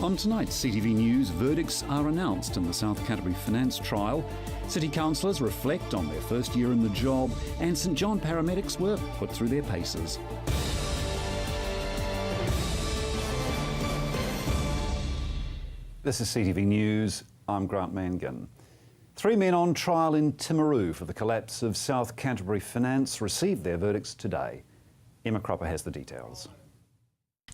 On tonight's CTV News, verdicts are announced in the South Canterbury finance trial. City councillors reflect on their first year in the job, and St John paramedics were put through their paces. This is CTV News. I'm Grant Mangan. 3 men on trial in Timaru for the collapse of South Canterbury Finance received their verdicts today. Emma Cropper has the details.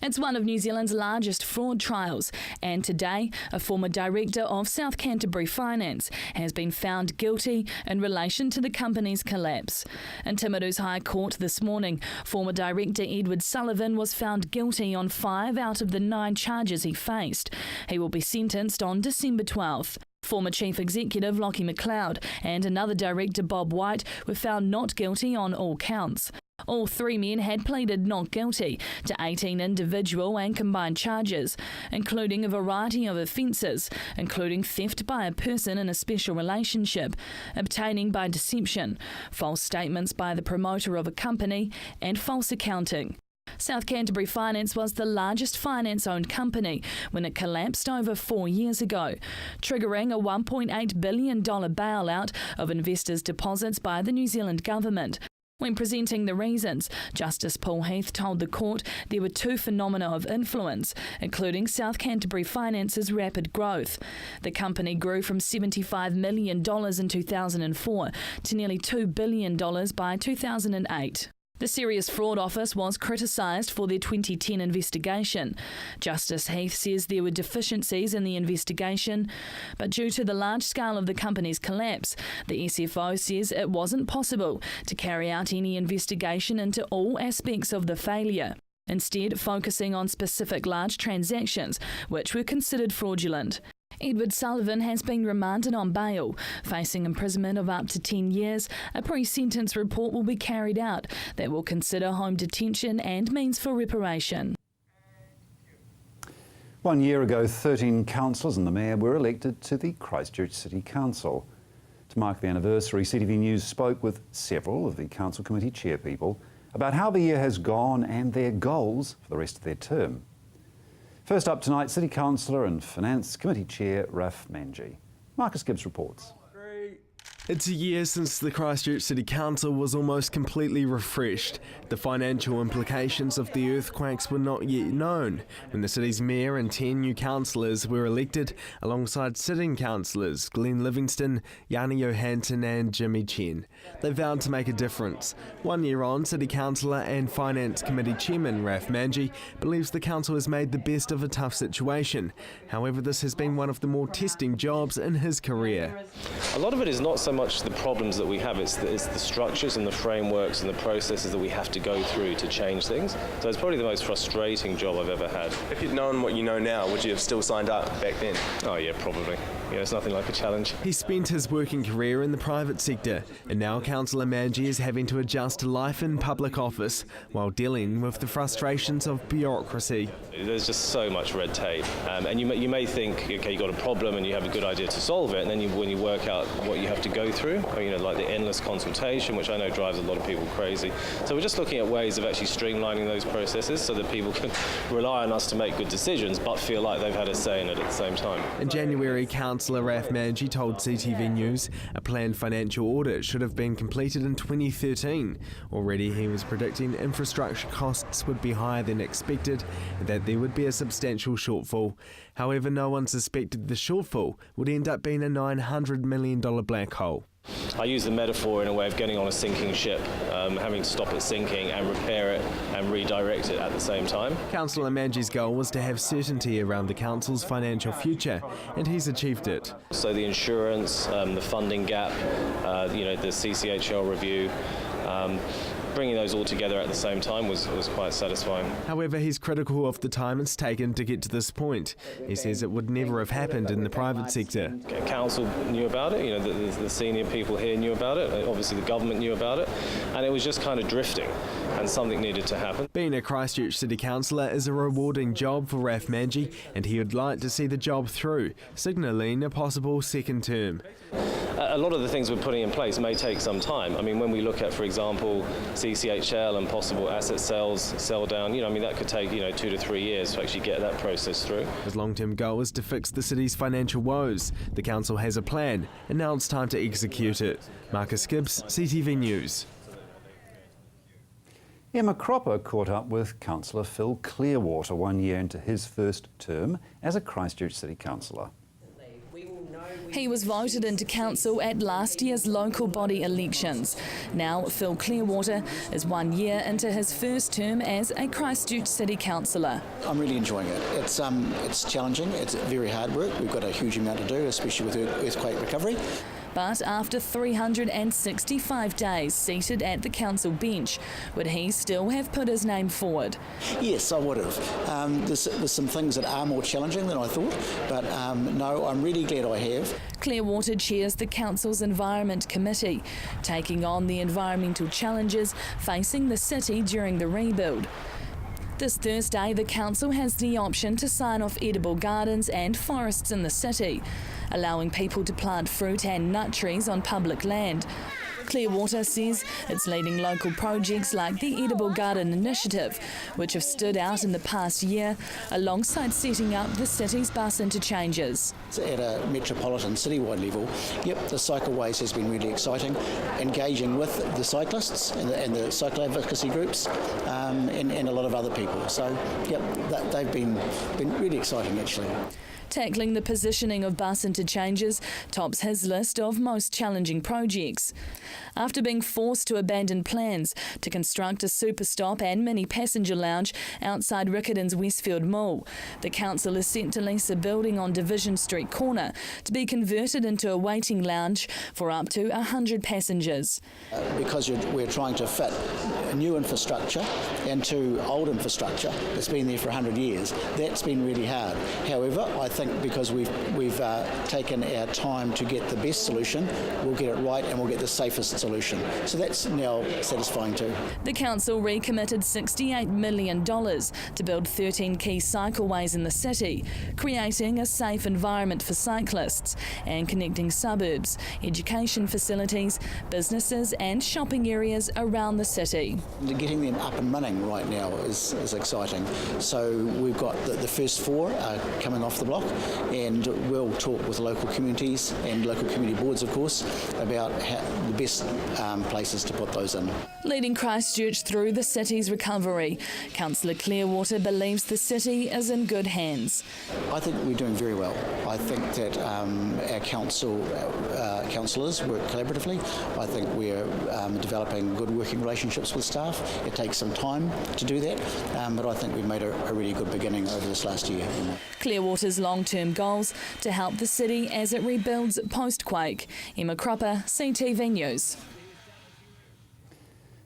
It's one of New Zealand's largest fraud trials, and today a former director of South Canterbury Finance has been found guilty in relation to the company's collapse. In Timaru's High Court this morning, former director Edward Sullivan was found guilty on 5 out of the 9 charges he faced. He will be sentenced on December 12th. Former Chief Executive Lockie McLeod and another director Bob White were found not guilty on all counts. All 3 men had pleaded not guilty to 18 individual and combined charges, including a variety of offences, including theft by a person in a special relationship, obtaining by deception, false statements by the promoter of a company, and false accounting. South Canterbury Finance was the largest finance-owned company when it collapsed over 4 years ago, triggering a $1.8 billion bailout of investors' deposits by the New Zealand government. When presenting the reasons, Justice Paul Heath told the court there were 2 phenomena of influence, including South Canterbury Finance's rapid growth. The company grew from $75 million in 2004 to nearly $2 billion by 2008. The Serious Fraud Office was criticised for their 2010 investigation. Justice Heath says there were deficiencies in the investigation, but due to the large scale of the company's collapse, the SFO says it wasn't possible to carry out any investigation into all aspects of the failure, instead focusing on specific large transactions which were considered fraudulent. Edward Sullivan has been remanded on bail, facing imprisonment of up to 10 years. A pre-sentence report will be carried out that will consider home detention and means for reparation. 1 year ago, 13 councillors and the mayor were elected to the Christchurch City Council. To mark the anniversary, CTV News spoke with several of the council committee chairpeople about how the year has gone and their goals for the rest of their term. First up tonight, City Councillor and Finance Committee Chair Raf Manji. Marcus Gibbs reports. It's a year since the Christchurch City Council was almost completely refreshed. The financial implications of the earthquakes were not yet known when the city's mayor and 10 new councillors were elected alongside sitting councillors Glenn Livingston, Yanni Johansson and Jimmy Chen. They vowed to make a difference. 1 year on, City Councillor and Finance Committee Chairman Raf Manji believes the council has made the best of a tough situation. However, this has been one of the more testing jobs in his career. A lot of it is not so much the problems that we have, it's the structures and the frameworks and the processes that we have to go through to change things. So it's probably the most frustrating job I've ever had. If you'd known what you know now, would you have still signed up back then? Oh yeah, probably. Yeah, it's nothing like a challenge. He spent his working career in the private sector, and now Councillor Manji is having to adjust to life in public office while dealing with the frustrations of bureaucracy. There's just so much red tape, and you may think, okay, you've got a problem and you have a good idea to solve it, and then when you work out what you have to go through, like the endless consultation, which I know drives a lot of people crazy. So we're just looking at ways of actually streamlining those processes so that people can rely on us to make good decisions but feel like they've had a say in it at the same time. In January, Councillor Raf Manji told CTV News a planned financial audit should have been completed in 2013. Already he was predicting infrastructure costs would be higher than expected and that there would be a substantial shortfall. However, no one suspected the shortfall would end up being a $900 million black hole. I use the metaphor in a way of getting on a sinking ship, having to stop it sinking and repair it and redirect it at the same time. Councillor Manji's goal was to have certainty around the council's financial future, and he's achieved it. So the insurance, the funding gap, the CCHL review, bringing those all together at the same time was quite satisfying. However, he's critical of the time it's taken to get to this point. He says it would never have happened in the private sector. Council knew about it, the senior people here knew about it, obviously the government knew about it, and it was just kind of drifting, and something needed to happen. Being a Christchurch City Councillor is a rewarding job for Raf Manji, and he would like to see the job through, signalling a possible second term. a lot of the things we're putting in place may take some time. I mean, when we look at, for example, CCHL and possible asset sales, sell down, I mean, that could take, 2 to 3 years to actually get that process through. His long-term goal is to fix the city's financial woes. The council has a plan, and now it's time to execute it. Marcus Gibbs, CTV News. Emma Cropper caught up with Councillor Phil Clearwater 1 year into his first term as a Christchurch City Councillor. He was voted into council at last year's local body elections. Now Phil Clearwater is 1 year into his first term as a Christchurch City Councillor. I'm really enjoying it. It's challenging, it's very hard work. We've got a huge amount to do, especially with earthquake recovery. But after 365 days seated at the council bench, would he still have put his name forward? Yes, I would have. There's some things that are more challenging than I thought, but no, I'm really glad I have. Clearwater chairs the council's Environment Committee, taking on the environmental challenges facing the city during the rebuild. This Thursday, the council has the option to sign off edible gardens and forests in the city, allowing people to plant fruit and nut trees on public land. Clearwater says it's leading local projects like the Edible Garden Initiative, which have stood out in the past year, alongside setting up the city's bus interchanges. At a metropolitan citywide level, the cycleways has been really exciting, engaging with the cyclists and the cycle advocacy groups and a lot of other people. So, they've been really exciting actually. Tackling the positioning of bus interchanges tops his list of most challenging projects. After being forced to abandon plans to construct a super stop and mini passenger lounge outside Riccarton's Westfield Mall, the council is set to lease a building on Division Street corner to be converted into a waiting lounge for up to 100 passengers. Because we're trying to fit new infrastructure into old infrastructure that's been there for 100 years, that's been really hard. However, I think because we've taken our time to get the best solution, we'll get it right and we'll get the safest solution. So that's now satisfying too. The council recommitted $68 million to build 13 key cycleways in the city, creating a safe environment for cyclists and connecting suburbs, education facilities, businesses and shopping areas around the city. Getting them up and running right now is exciting. So we've got the first 4 coming off the block, and we'll talk with local communities and local community boards, of course, about the best places to put those in. Leading Christchurch through the city's recovery, Councillor Clearwater believes the city is in good hands. I think we're doing very well. I think that our councillors work collaboratively. I think we're developing good working relationships with staff. It takes some time to do that, but I think we've made a really good beginning over this last year. Clearwater's long-term goals to help the city as it rebuilds post-quake. Emma Cropper, CTV News.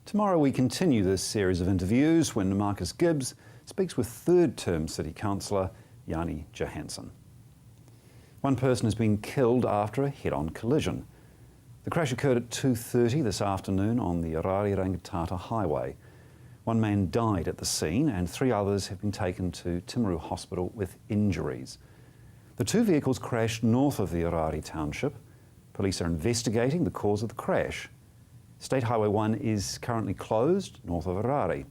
Tomorrow we continue this series of interviews when Marcus Gibbs speaks with third-term City Councillor Yanni Johansson. One person has been killed after a head-on collision. The crash occurred at 2:30 this afternoon on the Irari Rangitata Highway. One man died at the scene and 3 others have been taken to Timaru Hospital with injuries. The 2 vehicles crashed north of the Irari township. Police are investigating the cause of the crash. State Highway 1 is currently closed north of Irari.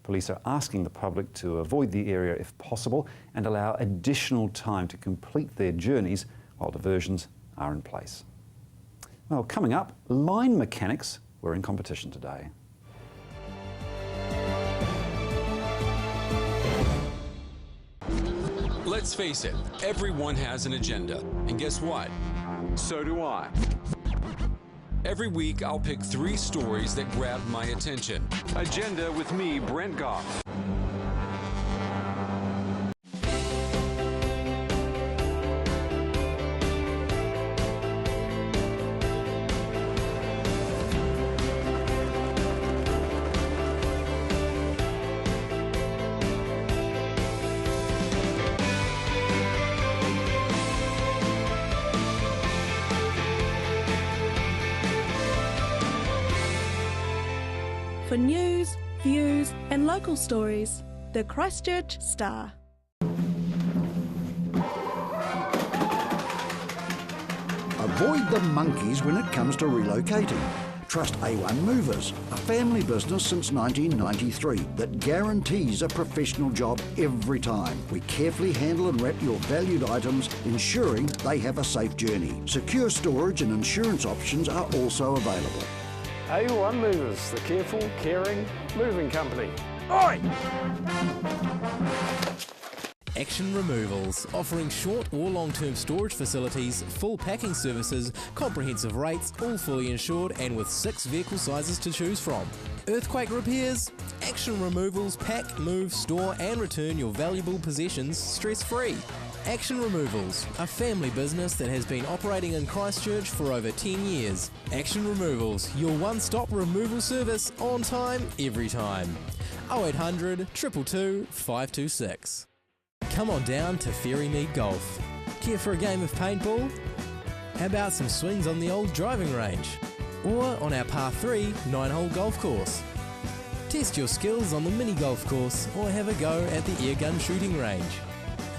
Police are asking the public to avoid the area if possible and allow additional time to complete their journeys while diversions are in place. Well, coming up, line mechanics were in competition today. Let's face it, everyone has an agenda. And guess what? So do I. Every week, I'll pick 3 stories that grab my attention. Agenda with me, Brent Goff. For news, views and local stories, the Christchurch Star. A Avoid the monkeys when it comes to relocating. Trust A1 Movers, a family business since 1993 that guarantees a professional job every time. We carefully handle and wrap your valued items, ensuring they have a safe journey. Secure storage and insurance options are also available. A1 Movers, the careful, caring moving company. Oi! Action Removals, offering short or long-term storage facilities, full packing services, comprehensive rates, all fully insured and with 6 vehicle sizes to choose from. Earthquake repairs? Action Removals pack, move, store and return your valuable possessions stress-free. Action Removals, a family business that has been operating in Christchurch for over 10 years. Action Removals, your one-stop removal service on time, every time. 0800 222 526. Come on down to Ferrymead Golf. Care for a game of paintball? How about some swings on the old driving range? Or on our par 3 9-hole golf course? Test your skills on the mini golf course or have a go at the air gun shooting range.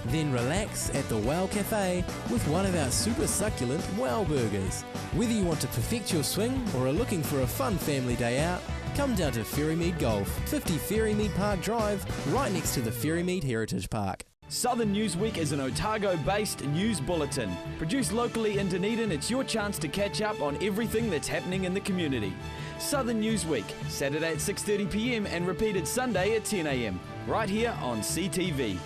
Then relax at the Wow Cafe with one of our super succulent Wow Burgers. Whether you want to perfect your swing or are looking for a fun family day out, come down to Ferrymead Golf, 50 Ferrymead Park Drive, right next to the Ferrymead Heritage Park. Southern Newsweek is an Otago-based news bulletin. Produced locally in Dunedin, it's your chance to catch up on everything that's happening in the community. Southern Newsweek, Saturday at 6:30 p.m. and repeated Sunday at 10 a.m. right here on CTV.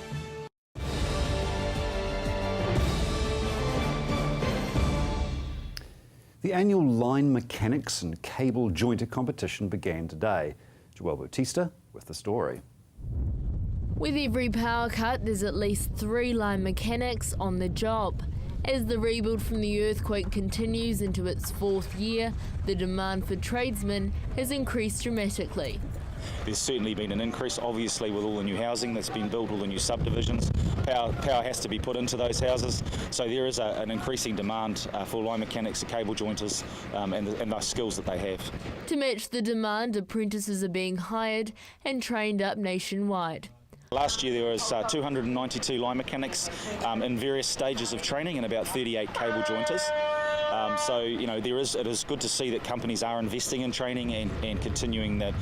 The annual line mechanics and cable jointer competition began today. Joelle Bautista with the story. With every power cut, there's at least 3 line mechanics on the job. As the rebuild from the earthquake continues into its 4th year, the demand for tradesmen has increased dramatically. There's certainly been an increase, obviously, with all the new housing that's been built, all the new subdivisions. Power has to be put into those houses, so there is an increasing demand for line mechanics and cable jointers and the skills that they have. To match the demand, apprentices are being hired and trained up nationwide. Last year there was 292 line mechanics in various stages of training and about 38 cable jointers. So, you know, it is good to see that companies are investing in training and continuing that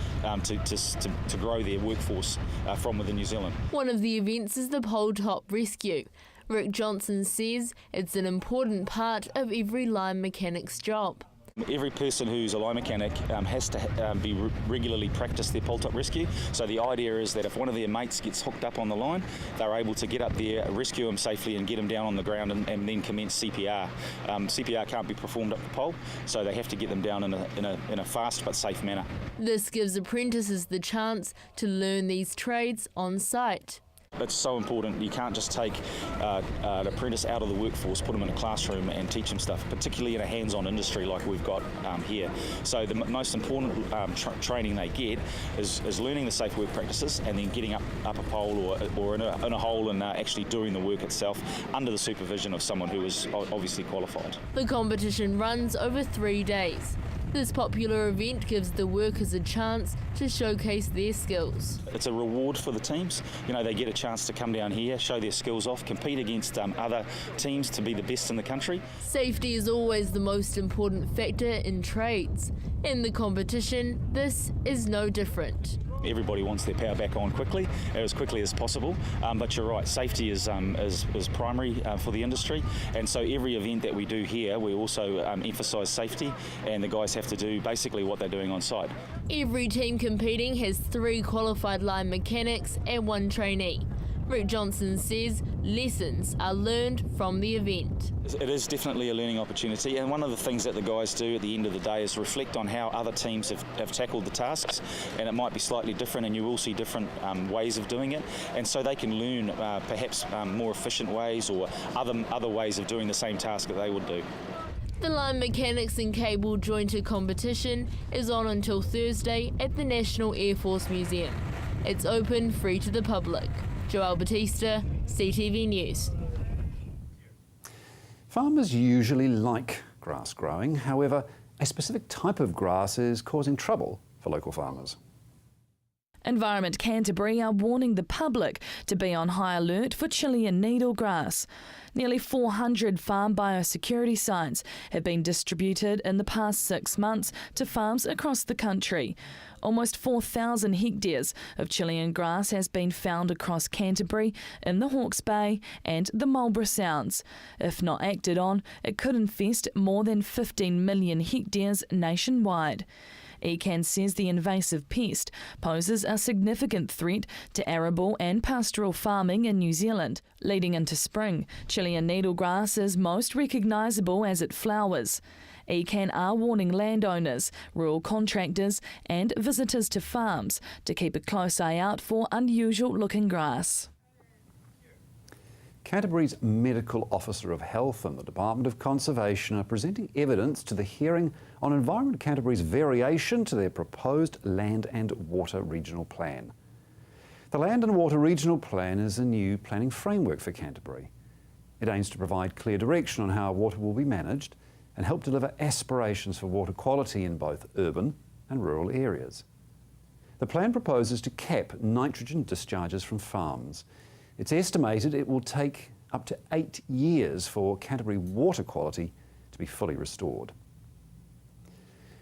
to grow their workforce from within New Zealand. One of the events is the pole top rescue. Rick Johnson says it's an important part of every line mechanic's job. Every person who's a line mechanic has to be regularly practice their pole top rescue. So the idea is that if one of their mates gets hooked up on the line, they're able to get up there, rescue him safely and get him down on the ground and then commence CPR. CPR can't be performed up the pole, so they have to get them down in a fast but safe manner. This gives apprentices the chance to learn these trades on site. It's so important. You can't just take an apprentice out of the workforce, put them in a classroom and teach them stuff, particularly in a hands-on industry like we've got here. So the most important training they get is learning the safe work practices and then getting up a pole or in a hole and actually doing the work itself under the supervision of someone who is obviously qualified. The competition runs over 3 days. This popular event gives the workers a chance to showcase their skills. It's a reward for the teams. You know, they get a chance to come down here, show their skills off, compete against other teams to be the best in the country. Safety is always the most important factor in trades. In the competition, this is no different. Everybody wants their power back on quickly as possible, but you're right, safety is primary for the industry, and so every event that we do here, we also emphasise safety, and the guys have to do basically what they're doing on site. Every team competing has 3 qualified line mechanics and 1 trainee. Rick Johnson says lessons are learned from the event. It is definitely a learning opportunity, and one of the things that the guys do at the end of the day is reflect on how other teams have tackled the tasks, and it might be slightly different, and you will see different ways of doing it, and so they can learn perhaps more efficient ways or other ways of doing the same task that they would do. The line mechanics and cable jointer competition is on until Thursday at the National Air Force Museum. It's open free to the public. Joelle Bautista, CTV News. Farmers usually like grass growing. However, a specific type of grass is causing trouble for local farmers. Environment Canterbury are warning the public to be on high alert for Chilean needlegrass. Nearly 400 farm biosecurity signs have been distributed in the past 6 months to farms across the country. Almost 4,000 hectares of Chilean grass has been found across Canterbury, in the Hawke's Bay and the Marlborough Sounds. If not acted on, it could infest more than 15 million hectares nationwide. ECAN says the invasive pest poses a significant threat to arable and pastoral farming in New Zealand. Leading into spring, Chilean needlegrass is most recognisable as it flowers. ECAN are warning landowners, rural contractors and visitors to farms to keep a close eye out for unusual-looking grass. Canterbury's Medical Officer of Health and the Department of Conservation are presenting evidence to the hearing on Environment Canterbury's variation to their proposed Land and Water Regional Plan. The Land and Water Regional Plan is a new planning framework for Canterbury. It aims to provide clear direction on how water will be managed and help deliver aspirations for water quality in both urban and rural areas. The plan proposes to cap nitrogen discharges from farms. It's estimated it will take up to 8 years for Canterbury water quality to be fully restored.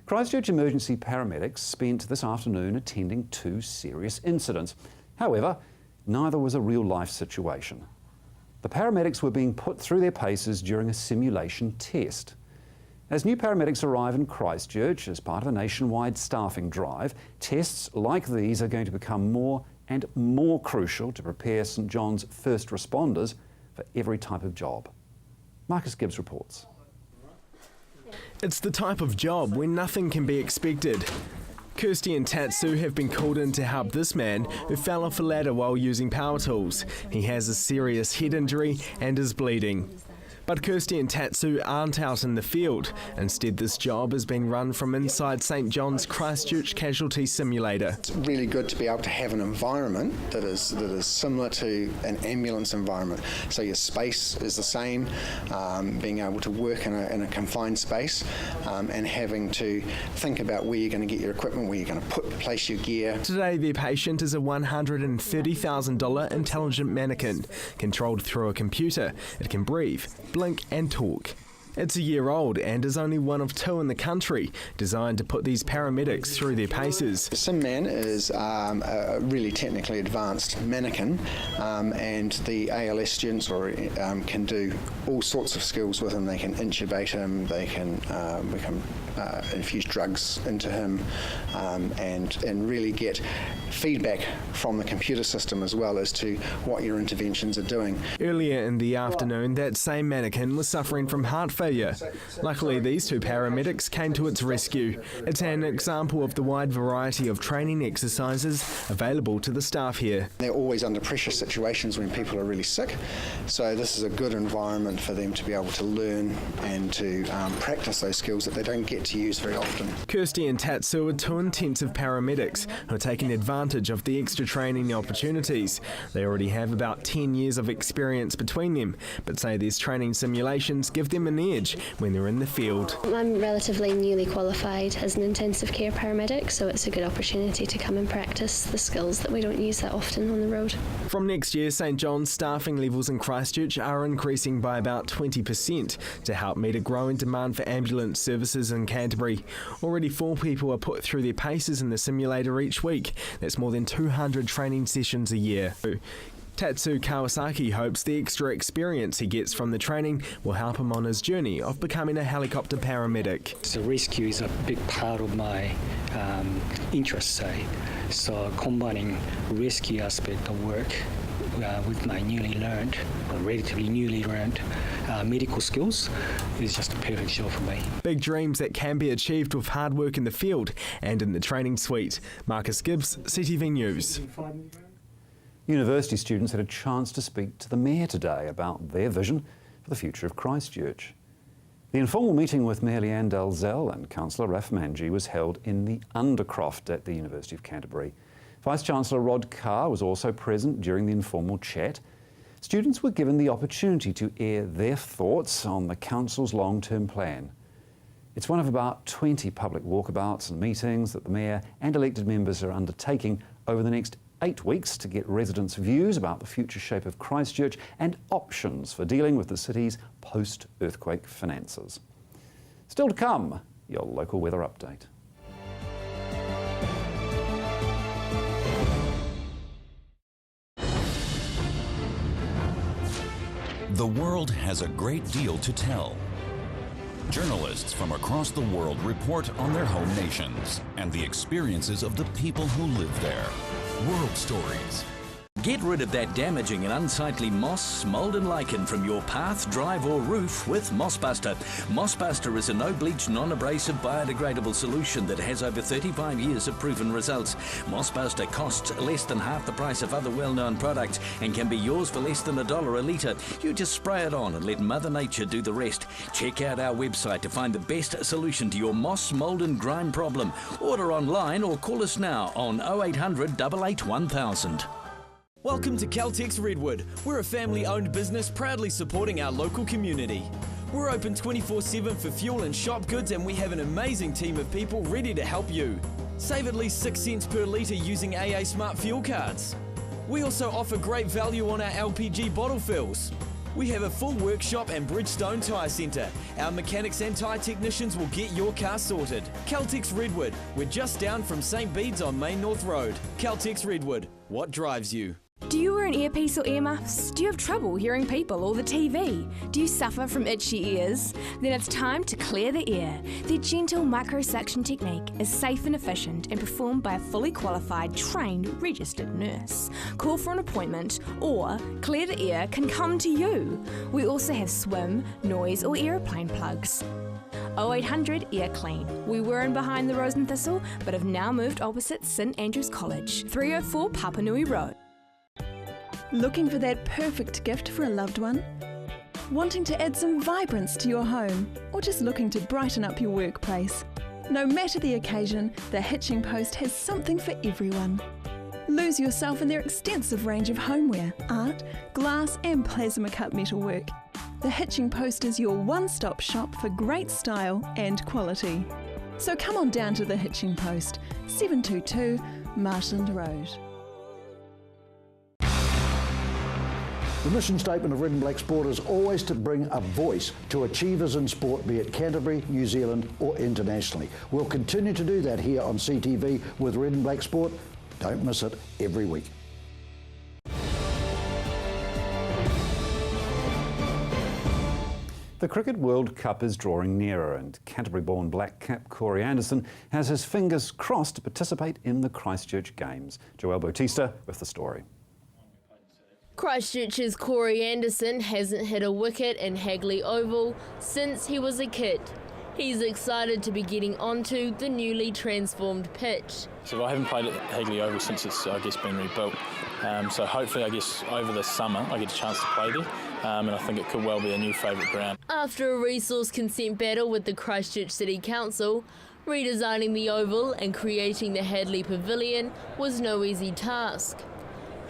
Christchurch emergency paramedics spent this afternoon attending 2 serious incidents. However, neither was a real-life situation. The paramedics were being put through their paces during a simulation test. As new paramedics arrive in Christchurch as part of a nationwide staffing drive, tests like these are going to become more and more crucial to prepare St John's first responders for every type of job. Marcus Gibbs reports. It's the type of job where nothing can be expected. Kirsty and Tatsu have been called in to help this man who fell off a ladder while using power tools. He has a serious head injury and is bleeding. But Kirsty and Tatsu aren't out in the field. Instead, this job is being run from inside St John's Christchurch Casualty Simulator. It's really good to be able to have an environment that is similar to an ambulance environment. So your space is the same, being able to work in a confined space and having to think about where you're going to get your equipment, where you're going to place your gear. Today, their patient is a $130,000 intelligent mannequin, controlled through a computer. It can breathe, blink and talk. It's a year old and is only one of 2 in the country, designed to put these paramedics through their paces. The SimMan is a really technically advanced mannequin, and the ALS students can do all sorts of skills with him. They can intubate him, we can infuse drugs into him, and really get feedback from the computer system as well as to what your interventions are doing. Earlier in the afternoon, that same mannequin was suffering from heart failure. Luckily, these 2 paramedics came to its rescue. It's an example of the wide variety of training exercises available to the staff here. They're always under pressure situations when people are really sick, so this is a good environment for them to be able to learn and to practice those skills that they don't get to use very often. Kirsty and Tatsu are 2 intensive paramedics who are taking advantage of the extra training opportunities. They already have about 10 years of experience between them, but say these training simulations give them an edge when they're in the field. I'm relatively newly qualified as an intensive care paramedic, so it's a good opportunity to come and practice the skills that we don't use that often on the road. From next year, St John's staffing levels in Christchurch are increasing by about 20% to help meet a growing demand for ambulance services in Canterbury. Already 4 people are put through their paces in the simulator each week. That's more than 200 training sessions a year. Tatsu Kawasaki hopes the extra experience he gets from the training will help him on his journey of becoming a helicopter paramedic. So rescue is a big part of my interest, say. So combining rescue aspect of work with my relatively newly learned medical skills is just a perfect show for me. Big dreams that can be achieved with hard work in the field and in the training suite. Marcus Gibbs, CTV News. University students had a chance to speak to the Mayor today about their vision for the future of Christchurch. The informal meeting with Mayor Leanne Dalzell and Councillor Raf Manji was held in the Undercroft at the University of Canterbury. Vice-Chancellor Rod Carr was also present during the informal chat. Students were given the opportunity to air their thoughts on the Council's long-term plan. It's one of about 20 public walkabouts and meetings that the Mayor and elected members are undertaking over the next 8 weeks to get residents' views about the future shape of Christchurch and options for dealing with the city's post-earthquake finances. Still to come, your local weather update. The world has a great deal to tell. Journalists from across the world report on their home nations and the experiences of the people who live there. World Stories. Get rid of that damaging and unsightly moss, mould and lichen from your path, drive or roof with Mossbuster. Mossbuster is a no-bleach, non-abrasive, biodegradable solution that has over 35 years of proven results. Mossbuster costs less than half the price of other well-known products and can be yours for less than $1 a litre. You just spray it on and let Mother Nature do the rest. Check out our website to find the best solution to your moss, mould and grime problem. Order online or call us now on 0800 88 1000. Welcome to Caltex Redwood. We're a family-owned business proudly supporting our local community. We're open 24/7 for fuel and shop goods, and we have an amazing team of people ready to help you. Save at least 6 cents per litre using AA Smart Fuel cards. We also offer great value on our LPG bottle fills. We have a full workshop and Bridgestone Tyre Centre. Our mechanics and tyre technicians will get your car sorted. Caltex Redwood. We're just down from St Bede's on Main North Road. Caltex Redwood. What drives you? Do you wear an earpiece or earmuffs? Do you have trouble hearing people or the TV? Do you suffer from itchy ears? Then it's time to clear the ear. Their gentle microsuction technique is safe and efficient and performed by a fully qualified, trained, registered nurse. Call for an appointment or Clear the Ear can come to you. We also have swim, noise or aeroplane plugs. 0800 Ear Clean. We were in behind the Rose and Thistle but have now moved opposite St Andrews College, 304 Papanui Road. Looking for that perfect gift for a loved one? Wanting to add some vibrance to your home? Or just looking to brighten up your workplace? No matter the occasion, the Hitching Post has something for everyone. Lose yourself in their extensive range of homeware, art, glass and plasma cut metalwork. The Hitching Post is your one-stop shop for great style and quality. So come on down to the Hitching Post, 722 Marshland Road. The mission statement of Red and Black Sport is always to bring a voice to achievers in sport, be it Canterbury, New Zealand or internationally. We'll continue to do that here on CTV with Red and Black Sport. Don't miss it every week. The Cricket World Cup is drawing nearer and Canterbury-born black cap Corey Anderson has his fingers crossed to participate in the Christchurch Games. Joelle Bautista with the story. Christchurch's Corey Anderson hasn't hit a wicket in Hagley Oval since he was a kid. He's excited to be getting onto the newly transformed pitch. So I haven't played at Hagley Oval since it's, been rebuilt. So hopefully, over the summer, I get a chance to play there. And I think it could well be a new favourite ground. After a resource consent battle with the Christchurch City Council, redesigning the Oval and creating the Hadley Pavilion was no easy task.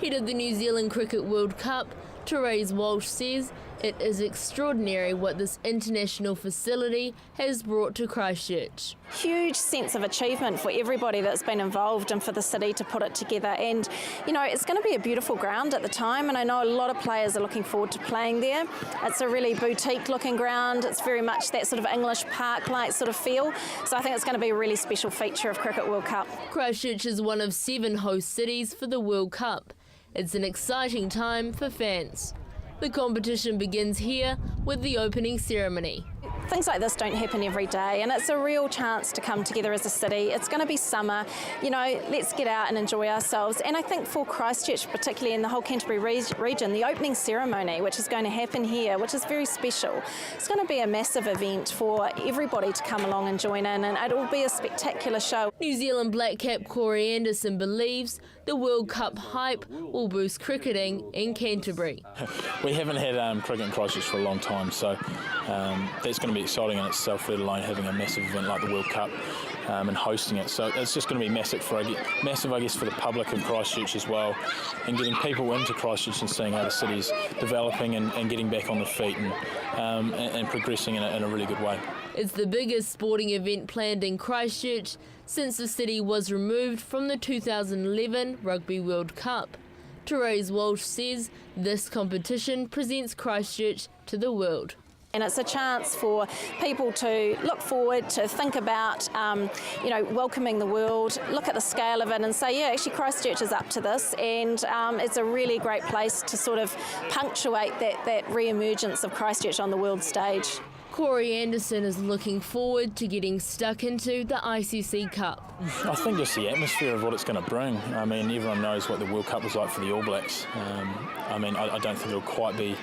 Head of the New Zealand Cricket World Cup, Therese Walsh says it is extraordinary what this international facility has brought to Christchurch. Huge sense of achievement for everybody that's been involved and for the city to put it together. And, it's going to be a beautiful ground at the time, and I know a lot of players are looking forward to playing there. It's a really boutique-looking ground. It's very much that sort of English park-like sort of feel. So I think it's going to be a really special feature of Cricket World Cup. Christchurch is one of 7 host cities for the World Cup. It's an exciting time for fans. The competition begins here with the opening ceremony. Things like this don't happen every day, and it's a real chance to come together as a city. It's going to be summer, let's get out and enjoy ourselves. And I think for Christchurch, particularly in the whole Canterbury region, the opening ceremony, which is going to happen here, which is very special, it's going to be a massive event for everybody to come along and join in, and it'll be a spectacular show. New Zealand black cap Corey Anderson believes the World Cup hype will boost cricketing in Canterbury. We haven't had cricket in Christchurch for a long time, so that's going to going to be exciting in itself, let alone having a massive event like the World Cup and hosting it. So it's just going to be massive, I guess, for the public of Christchurch as well, and getting people into Christchurch and seeing how the city's developing and getting back on their feet and progressing in a really good way. It's the biggest sporting event planned in Christchurch since the city was removed from the 2011 Rugby World Cup. Therese Walsh says this competition presents Christchurch to the world. And it's a chance for people to look forward, to think about, welcoming the world, look at the scale of it and say, yeah, actually Christchurch is up to this, and it's a really great place to sort of punctuate that re-emergence of Christchurch on the world stage. Corey Anderson is looking forward to getting stuck into the ICC Cup. I think just the atmosphere of what it's going to bring. I mean, everyone knows what the World Cup was like for the All Blacks. I don't think it'll quite be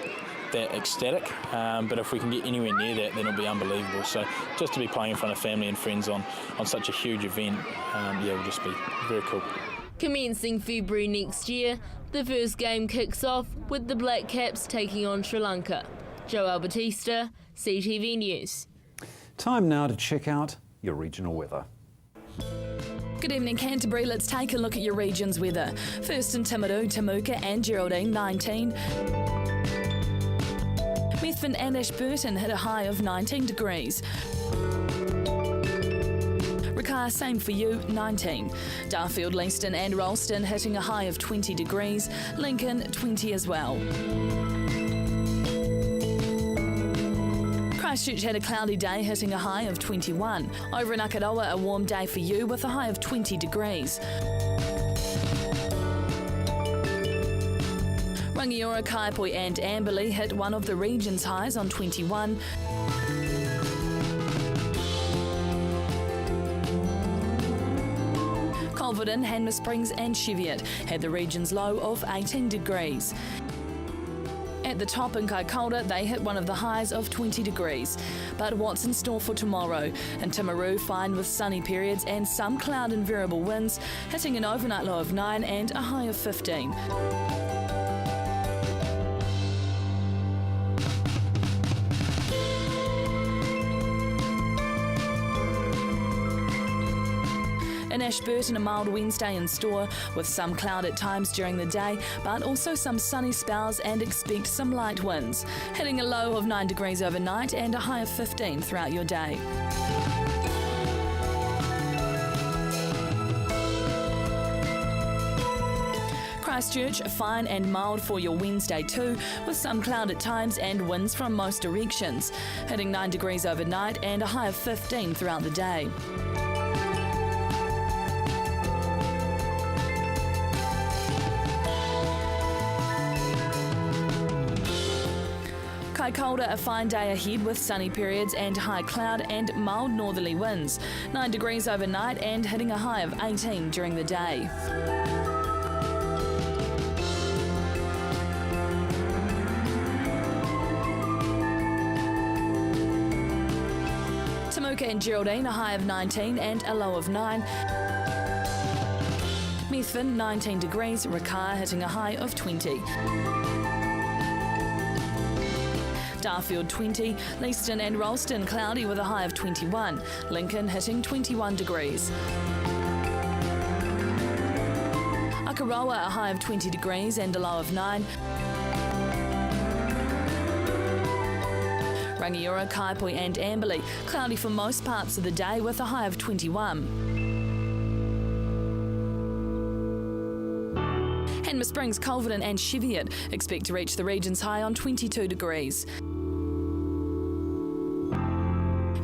that ecstatic, but if we can get anywhere near that, then it'll be unbelievable. So just to be playing in front of family and friends on such a huge event, will just be very cool. Commencing February next year, the first game kicks off with the Black Caps taking on Sri Lanka. Joelle Batista, CTV News. Time now to check out your regional weather. Good evening, Canterbury. Let's take a look at your region's weather. First in Timaru, Temuka and Geraldine, 19. Methven and Ashburton hit a high of 19 degrees. Rakaia, same for you, 19. Darfield, Leeston and Ralston hitting a high of 20 degrees. Lincoln, 20 as well. Christchurch had a cloudy day, hitting a high of 21. Over in Akaroa, a warm day for you with a high of 20 degrees. Rangiora, Kaipoi and Amberley hit one of the region's highs on 21. Culverden, Hanmer Springs and Cheviot had the region's low of 18 degrees. At the top in Kaikoura, they hit one of the highs of 20 degrees. But what's in store for tomorrow? In Timaru, fine with sunny periods and some cloud and variable winds, hitting an overnight low of 9 and a high of 15. In Ashburton, a mild Wednesday in store with some cloud at times during the day, but also some sunny spells, and expect some light winds, hitting a low of 9 degrees overnight and a high of 15 throughout your day. Christchurch, fine and mild for your Wednesday too, with some cloud at times and winds from most directions, hitting 9 degrees overnight and a high of 15 throughout the day. Kaikoura, a fine day ahead with sunny periods and high cloud and mild northerly winds. 9 degrees overnight and hitting a high of 18 during the day. Temuka and Geraldine, a high of 19 and a low of 9. Methven, 19 degrees. Rakaia hitting a high of 20. Darfield, 20. Leeston and Ralston, cloudy with a high of 21. Lincoln hitting 21 degrees. Akaroa, a high of 20 degrees and a low of 9. Rangiora, Kaipoi and Amberley, cloudy for most parts of the day with a high of 21. Hanmer Springs, Culverden and Cheviot expect to reach the region's high on 22 degrees.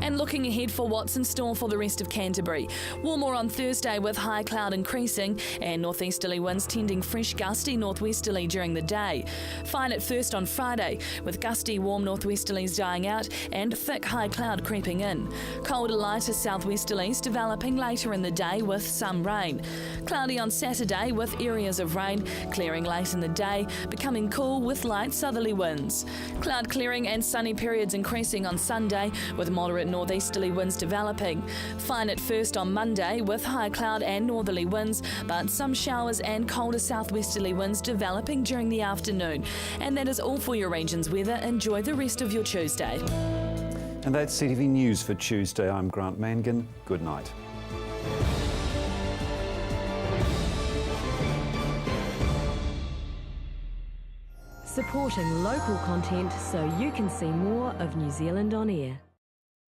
And looking ahead for what's in store for the rest of Canterbury. Warmer on Thursday with high cloud increasing and northeasterly winds tending fresh gusty northwesterly during the day. Fine at first on Friday with gusty warm northwesterlies dying out and thick high cloud creeping in. Colder lighter southwesterlies developing later in the day with some rain. Cloudy on Saturday with areas of rain, clearing late in the day, becoming cool with light southerly winds. Cloud clearing and sunny periods increasing on Sunday with moderate northeasterly winds developing. Fine at first on Monday with high cloud and northerly winds, but some showers and colder southwesterly winds developing during the afternoon. And that is all for your region's weather. Enjoy the rest of your Tuesday. And that's CTV News for Tuesday. I'm Grant Mangan. Good night. Supporting local content so you can see more of New Zealand on air.